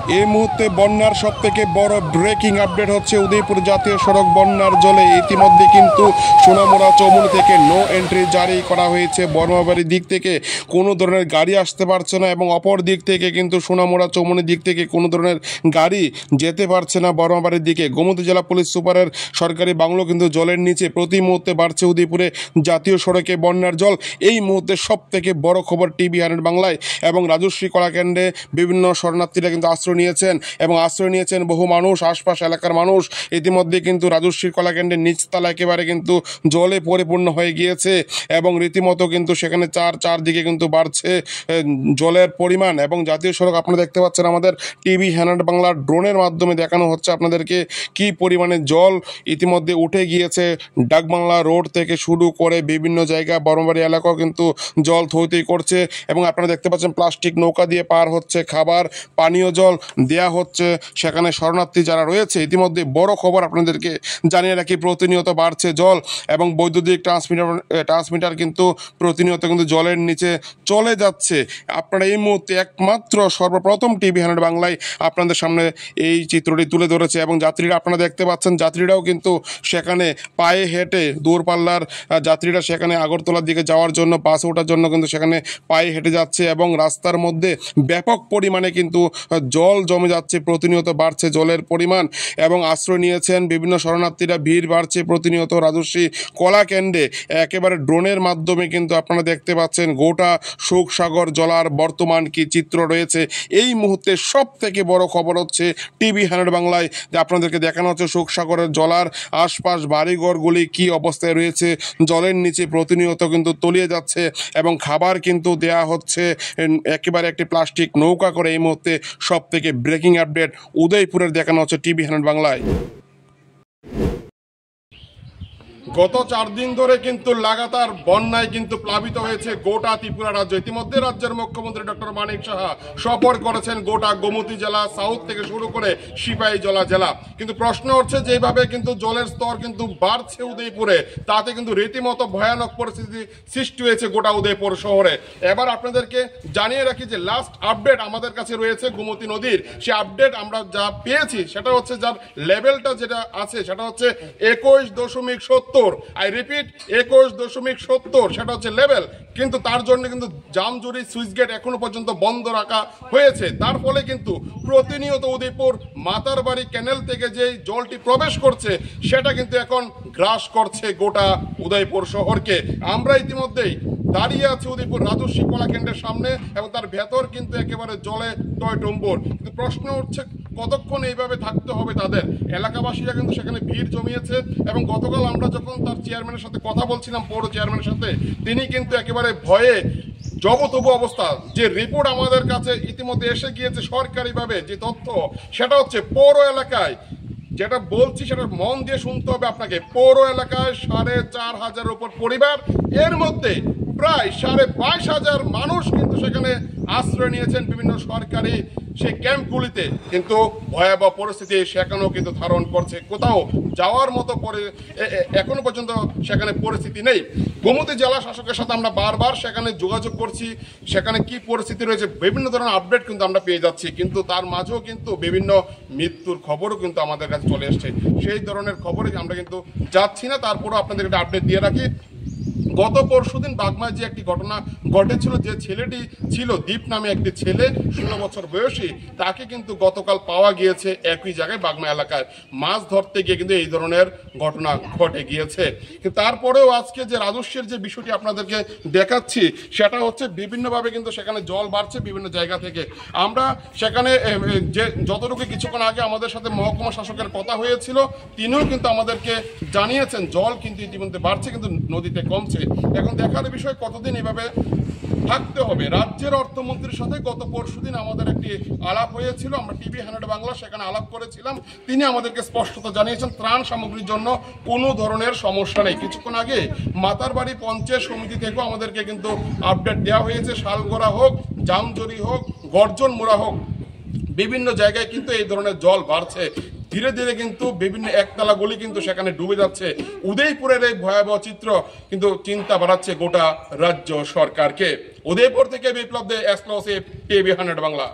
এই মুহূর্তে বন্যার সবথেকে বড় ব্রেকিং আপডেট হচ্ছে উদয়পুর জাতীয় সড়ক বন্যার জলে ইতিমধ্যে কিন্তু সোনামুড়া চৌমুনি থেকে নো এন্ট্রি জারি করা হয়েছে। বর্মাবাড়ির দিক থেকে কোনো ধরনের গাড়ি আসতে পারছে না এবং অপর দিক থেকে কিন্তু সোনামুড়া চৌমুনির দিক থেকে কোনো ধরনের গাড়ি যেতে পারছে না বর্মাবাড়ির দিকে। গোমতী জেলা পুলিশ সুপারের সরকারি বাংলো কিন্তু জলের নিচে, প্রতি মুহূর্তে বাড়ছে উদয়পুরে জাতীয় সড়কে বন্যার জল। এই মুহূর্তে সবথেকে বড় খবর টিভি 100 বাংলায় এবং রাজশ্রী কলাকেন্দ্রে বিভিন্ন শরণার্থীরা কিন্তু আশ্রয় নিয়েছেন এবং আশ্রয় নিয়েছেন বহু মানুষ, আশপাশ এলাকার মানুষ। ইতিমধ্যে কিন্তু রাজশ্রীর কলাকেন্দ্রের নিচতলা একেবারে কিন্তু জলে পরিপূর্ণ হয়ে গিয়েছে এবং রীতিমতো কিন্তু সেখানে চারদিকে কিন্তু বাড়ছে জলের পরিমাণ। এবং জাতীয় সড়ক আপনারা দেখতে পাচ্ছেন, আমাদের টিভি 100 বাংলার ড্রোনের মাধ্যমে দেখানো হচ্ছে আপনাদেরকে কি পরিমাণে জল ইতিমধ্যে উঠে গিয়েছে। ডাকবাংলা রোড থেকে শুরু করে বিভিন্ন জায়গা, বর্মাবাড়ি এলাকাও কিন্তু জল থইথই করছে এবং আপনারা দেখতে পাচ্ছেন প্লাস্টিক নৌকা দিয়ে পার হচ্ছে, খাবার পানীয় জল দেয়া হচ্ছে সেখানে শরণার্থী যারা রয়েছে। ইতিমধ্যে বড় খবর আপনাদেরকে জানিয়ে রাখি, প্রতিনিয়ত বাড়ছে জল এবং বৈদ্যুতিক ট্রান্সমিটার কিন্তু প্রতিনিয়ত কিন্তু জলের নিচে চলে যাচ্ছে। আপনারা এই মুহূর্তে একমাত্র সর্বপ্রথম টিভি 100 বাংলায় আপনাদের সামনে এই চিত্রটি তুলে ধরেছে এবং যাত্রীরা আপনারা দেখতে পাচ্ছেন, যাত্রীরাও কিন্তু সেখানে পায়ে হেঁটে দূরপাল্লার যাত্রীরা সেখানে আগরতলার দিকে যাওয়ার জন্য, বাসে ওঠার জন্য কিন্তু সেখানে পায়ে হেঁটে যাচ্ছে এবং রাস্তার মধ্যে ব্যাপক পরিমাণে কিন্তু জল জমে যাচ্ছে, প্রতিনিয়ত বাড়ছে জলের পরিমাণ এবং আশ্রয় নিয়েছেন বিভিন্ন শরণার্থীরা। ভিড় বাড়ছে প্রতিনিয়ত রাজশ্রী কলাকেন্দ্রে। একেবারে ড্রোনের মাধ্যমে কিন্তু আপনারা দেখতে পাচ্ছেন গোটা শোকসাগর জলার বর্তমান কি চিত্র রয়েছে। এই মুহূর্তে সব থেকে বড় খবর হচ্ছে টিভি 100 বাংলায় যে আপনাদেরকে দেখানো হচ্ছে শোকসাগরের জলার আশপাশ বাড়িঘরগুলি কি অবস্থায় রয়েছে। জলের নিচে প্রতিনিয়ত কিন্তু তলিয়ে যাচ্ছে এবং খাবার কিন্তু দেয়া হচ্ছে একেবারে একটি প্লাস্টিক নৌকা করে। এই মুহূর্তে সব থেকে ব্রেকিং আপডেট উদয়পুরের দেখানো হচ্ছে টিভি 100 বাংলায়। গত 4 দিন ধরে কিন্তু লাগাতার বন্যায় কিন্তু প্লাবিত হয়েছে গোটা ত্রিপুরা রাজ্য। ইতিমধ্যে রাজ্যের মুখ্যমন্ত্রী ডক্টর মানিক সাহা সফর করেছেন গোটা গোমতী জেলা সাউথ থেকে শুরু করে সিপাহীজলা জেলা। কিন্তু প্রশ্ন হচ্ছে যেভাবে কিন্তু জলের স্তর কিন্তু বাড়ছে উদয়পুরে, তাতে কিন্তু রীতিমতো ভয়ানক পরিস্থিতি সৃষ্টি হয়েছে গোটা উদয়পুর শহরে। এবার আপনাদেরকে জানিয়ে রাখি যে লাস্ট আপডেট আমাদের কাছে রয়েছে গোমতী নদীর। সে আপডেট আমরা যা পেয়েছি সেটা হচ্ছে, যার লেভেলটা যেটা আছে সেটা হচ্ছে 21.70। আই রিপিট 21.70 সেটা হচ্ছে লেভেল। কিন্তু তার জন্য কিন্তু জামজুরি সুইচ গেট এখনো পর্যন্ত বন্ধ রাখা হয়েছে। তার ফলে কিন্তু প্রতিনিয়ত উদয়পুর মাতারবাড়ি ক্যানেল থেকে যে জলটি প্রবেশ করছে সেটা কিন্তু এখন গ্রাস করছে গোটা উদয়পুর শহরকে। আমরা ইতিমধ্যেই দাঁড়িয়ে আছি উদয়পুর রাজশ্রী কলাকেন্দ্রের সামনে এবং তার ভেতর কিন্তু একেবারে জলে টয়টম্বর। কিন্তু প্রশ্ন হচ্ছে কতক্ষণ এইভাবে থাকতে হবে তাদের। এলাকাবাসীরা কিন্তু সেখানে ভিড় জমিয়েছে এবং গতকাল আমরা যখন তার চেয়ারম্যানের সাথে কথা বলছিলাম, পৌর চেয়ারম্যানের সাথে, তিনি কিন্তু একেবারে ভয়ে জবতবু অবস্থা। যে রিপোর্ট আমাদের কাছে ইতিমধ্যে এসে গিয়েছে সরকারিভাবে, যে তথ্য সেটা হচ্ছে পৌর এলাকায়, যেটা বলছি সেটা মন দিয়ে শুনতে হবে আপনাকে, পৌর এলাকায় 4,500 উপর পরিবার, এর মধ্যে প্রায় 22,500 মানুষ কিন্তু সেখানে আশ্রয় নিয়েছেন বিভিন্ন সরকারি সেই ক্যাম্পগুলিতে। কিন্তু ভয়াবহ পরিস্থিতি সেখানেও কিন্তু ধারণ করছে, কোথাও যাওয়ার মতো এখনো পর্যন্ত সেখানে পরিস্থিতি নেই। গোমতী জেলা শাসকের সাথে আমরা বারবার সেখানে যোগাযোগ করছি, সেখানে কি পরিস্থিতি রয়েছে বিভিন্ন ধরনের আপডেট কিন্তু আমরা পেয়ে যাচ্ছি। কিন্তু তার মাঝেও কিন্তু বিভিন্ন মৃত্যুর খবরও কিন্তু আমাদের কাছে চলে এসছে। সেই ধরনের খবরে আমরা কিন্তু যাচ্ছি না, তারপরেও আপনাদের একটা আপডেট দিয়ে রাখি। গত পরশুদিন বাগমায় যে একটি ঘটনা ঘটেছিল, যে ছেলেটি ছিল দীপ নামে একটি ছেলে 16 বছর বয়সী, তাকে কিন্তু গতকাল পাওয়া গিয়েছে একই জায়গায় বাগমা এলাকায়। মাছ ধরতে গিয়ে কিন্তু এই ধরনের ঘটনা ঘটে গিয়েছে। কিন্তু তারপরেও আজকে যে রাজস্বের যে বিষয়টি আপনাদেরকে দেখাচ্ছি সেটা হচ্ছে বিভিন্নভাবে কিন্তু সেখানে জল বাড়ছে বিভিন্ন জায়গা থেকে। আমরা সেখানে যে যতটুকু কিছুক্ষণ আগে আমাদের সাথে মহকুমা শাসকের কথা হয়েছিল, তিনিও কিন্তু আমাদেরকে জানিয়েছেন জল কিন্তু ইতিমধ্যে বাড়ছে কিন্তু নদীতে কমছে। এখন দেখার বিষয় কতদিন এভাবে থাকতে হবে। রাজ্যের অর্থমন্ত্রীর সাথে গত পরশুদিন আমাদের একটি আলাপ হয়েছিল, আমরা টিভি 100 বাংলা সেখানে আলাপ করেছিলাম। তিনি আমাদেরকে স্পষ্টত জানিয়েছেন ত্রাণ সামগ্রীর জন্য কোনো ধরনের সমস্যা নেই। কিছুক্ষণ আগে মাতারবাড়ি পঞ্চায়েত সমিতি থেকেও আমাদেরকে কিন্তু আপডেট দেওয়া হয়েছে, শালগড়া হোক, জামজরি হোক, গর্জন মোড়া হোক, বিভিন্ন জায়গায় কিন্তু এই ধরনের জল বাড়ছে। ধীরে ধীরে কিন্তু বিভিন্ন একতলা গলি কিন্তু সেখানে ডুবে যাচ্ছে। উদয়পুরের এই ভয়াবহ চিত্র কিন্তু চিন্তা বাড়াচ্ছে গোটা রাজ্য সরকারকে। উদয়পুর থেকে বিপ্লব দে, এক্সক্লুসিভ টিভি 100 বাংলা।